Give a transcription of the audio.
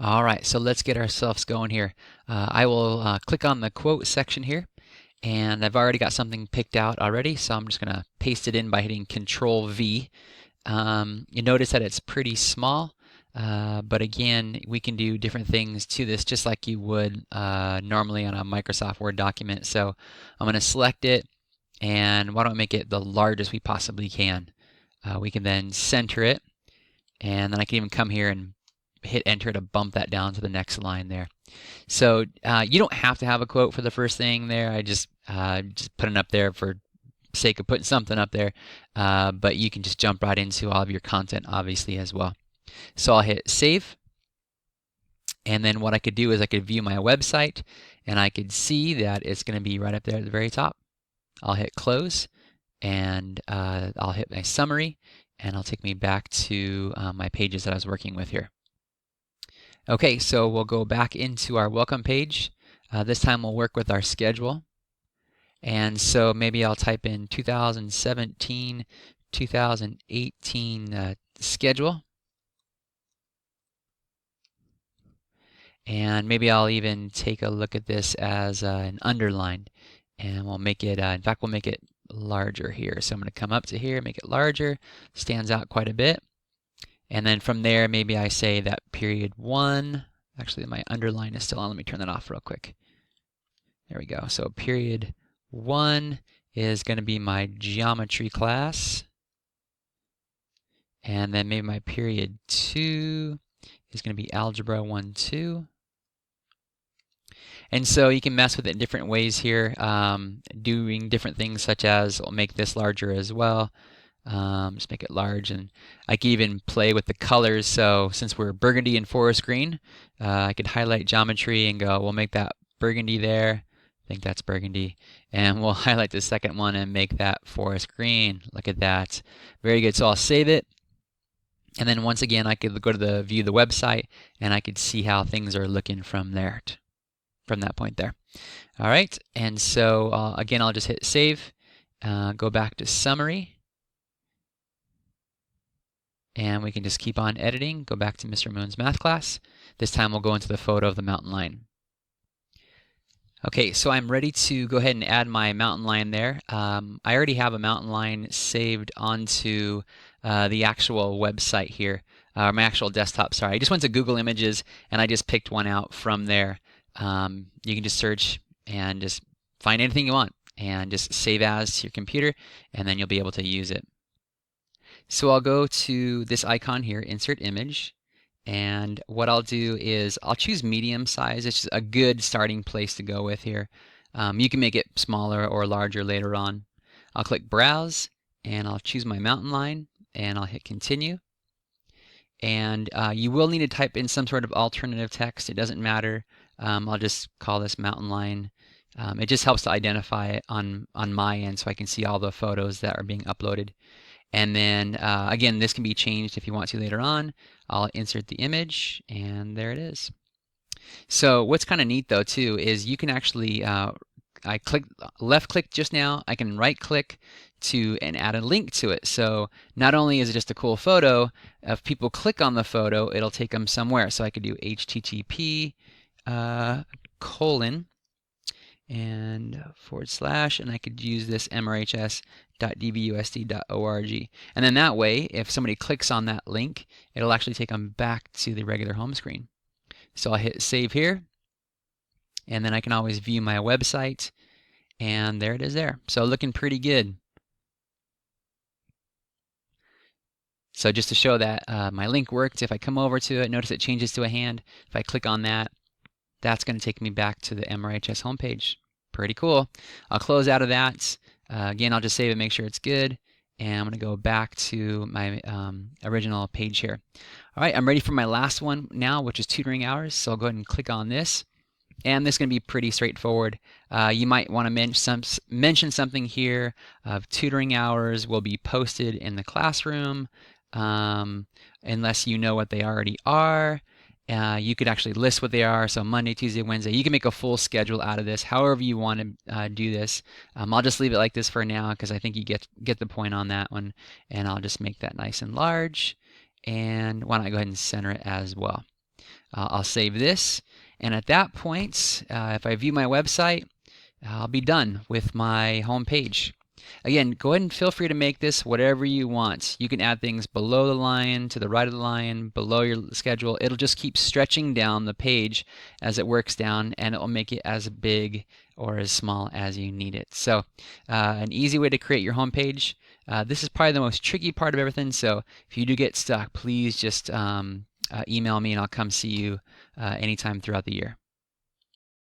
All right, so let's get ourselves going here. I will click on the quote section here, and I've already got something picked out already, so I'm just going to paste it in by hitting Control V. You notice that it's pretty small, but again, we can do different things to this just like you would normally on a Microsoft Word document. So I'm going to select it, and why don't we make it the largest we possibly can? We can then center it, and then I can even come here and hit enter to bump that down to the next line there. So you don't have to have a quote for the first thing there. I just put it up there for sake of putting something up there, but you can just jump right into all of your content obviously as well. So I'll hit save, and then what I could do is I could view my website, and I could see that it's going to be right up there at the very top. I'll hit close, and I'll hit my summary, and it'll take me back to my pages that I was working with here. Okay, so we'll go back into our welcome page. This time we'll work with our schedule. And so maybe I'll type in 2017, 2018 schedule. And maybe I'll even take a look at this as an underline. And we'll make it, in fact, we'll make it larger here. So I'm going to come up to here, make it larger, stands out quite a bit. And then from there, maybe I say that period 1, actually my underline is still on. Let me turn that off real quick. There we go. So period 1 is going to be my geometry class. And then maybe my period 2 is going to be algebra 1, 2. And so you can mess with it in different ways here, doing different things such as, I'll make this larger as well. Just make it large, and I can even play with the colors. So since we're burgundy and forest green, I could highlight geometry and go, we'll make that burgundy there. I think that's burgundy. And we'll highlight the second one and make that forest green. Look at that. Very good. So I'll save it. And then once again, I could go to the view the website, and I could see how things are looking from there, from that point there. All right. And so again, I'll just hit save, go back to summary. And we can just keep on editing, go back to Mr. Moon's math class. This time we'll go into the photo of the mountain lion. Okay, so I'm ready to go ahead and add my mountain lion there. I already have a mountain lion saved onto the actual website here, my actual desktop, sorry. I just went to Google Images and I just picked one out from there. You can just search and just find anything you want and just save as to your computer, and then you'll be able to use it. So I'll go to this icon here, Insert Image, and what I'll do is I'll choose medium size. It's just a good starting place to go with here. You can make it smaller or larger later on. I'll click Browse, and I'll choose my mountain lion, and I'll hit Continue. And you will need to type in some sort of alternative text. It doesn't matter. I'll just call this mountain lion. It just helps to identify it on my end so I can see all the photos that are being uploaded. And then again, this can be changed if you want to later on. I'll insert the image, and there it is. So what's kind of neat though too is you can actually, I left click just now, I can right click and add a link to it. So not only is it just a cool photo, if people click on the photo, it'll take them somewhere. So I could do http colon and / and I could use this mrhs.dbusd.org. And then that way, if somebody clicks on that link, it'll actually take them back to the regular home screen. So I'll hit save here, and then I can always view my website, and there it is there. So looking pretty good. So just to show that my link worked, if I come over to it, notice it changes to a hand. If I click on that, that's going to take me back to the MRHS homepage. Pretty cool. I'll close out of that. Again, I'll just save it, make sure it's good. And I'm going to go back to my original page here. All right, I'm ready for my last one now, which is tutoring hours. So I'll go ahead and click on this. And this is going to be pretty straightforward. You might want to mention something here of tutoring hours will be posted in the classroom unless you know what they already are. You could actually list what they are, so Monday, Tuesday, Wednesday. You can make a full schedule out of this, however you want to do this. I'll just leave it like this for now because I think you get the point on that one, and I'll just make that nice and large. And why don't I go ahead and center it as well. I'll save this, and at that point, if I view my website, I'll be done with my home page. Again, go ahead and feel free to make this whatever you want. You can add things below the line, to the right of the line, below your schedule. It'll just keep stretching down the page as it works down, and it'll make it as big or as small as you need it. So an easy way to create your home page. This is probably the most tricky part of everything, so if you do get stuck, please just email me and I'll come see you anytime throughout the year.